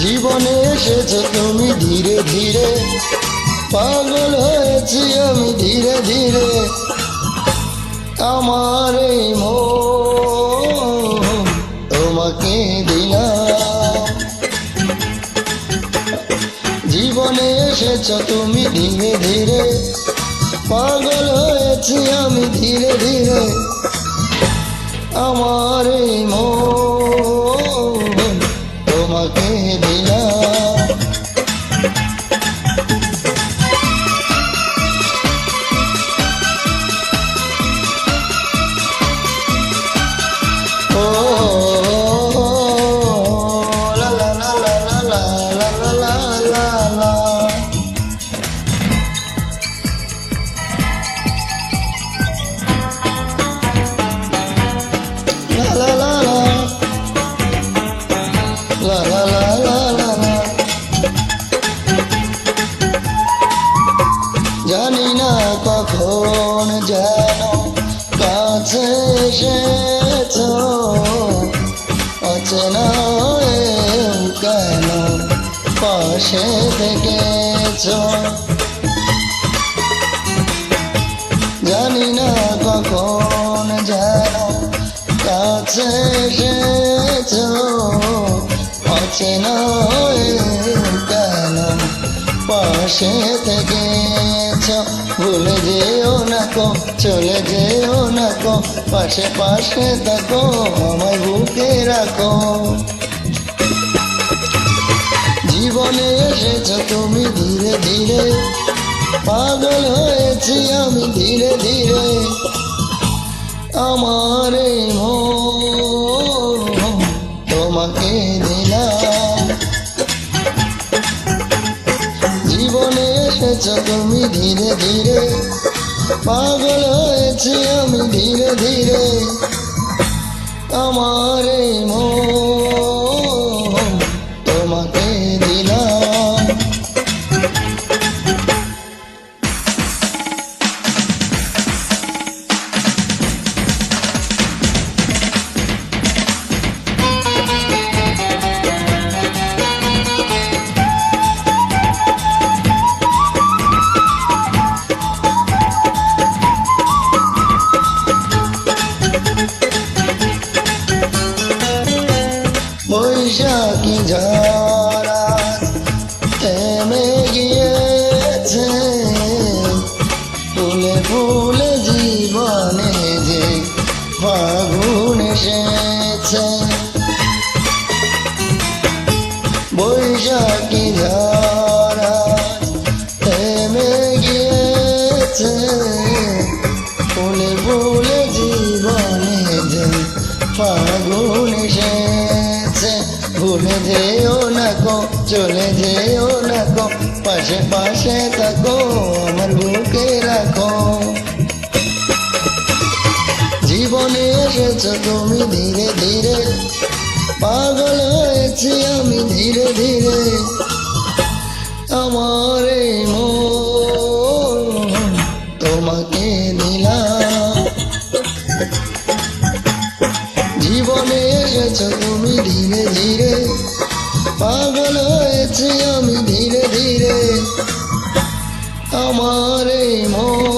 জীবনে এসেছো তুমি ধীরে ধীরে, পাগল হয়েছি আমি ধীরে ধীরে। আমার এই মন তোমাকে দিলাম। জীবনে এসেছো তুমি ধীরে ধীরে, পাগল হয়েছি আমি ধীরে ধীরে। আমার এই মন তোমাকে দিলাম। ও লা লা লা লা লা লা লা লা লা লা। La la la la la la la la la। জানি না কখন যেন কাছে এসেছো, অচেনা হয়েও কেন পাশে থেকেছো। জানি না কখন যেন কাছে এসেছো, অচেনা হয়েও কেন পাশে থেকেছো। ভুলে যেও না কো, চলে যেও না কো, পাশে পাশে থাকো, আমায় বুকে রাখো। জীবনে এসেছো তুমি ধীরে ধীরে, পাগল হয়েছি আমি ধীরে ধীরে। আমার এই মন তোমাকে দিলাম। জীবনে এসেছো তুমি ধীরে ধীরে, পাগল হয়েছি আমি ধীরে ধীরে। আমার এই মন তোমাকে দিলাম। বৈশাখী ঝড় থেমে গিয়েছে, ফুলে ফুলে জীবনে যে ফাগুন এসেছে। বৈশাখী ঝড় থেমে গিয়েছে, ফুলে ফুলে জীবনে যে ফাগুন এসেছে। ভুলে যেও না কো, চলে যেও না কো, পাশে পাশে থাকো, আমার বুকে রাখো। জীবনে এসেছো তুমি ধীরে ধীরে, পাগল হয়েছি আমি ধীরে ধীরে। আমার এই মন তোমাকে দিলাম। জীবনে এসেছো তুমি ধীরে ধীরে, পাগল হয়েছি আমি ধীরে ধীরে। আমার এই মন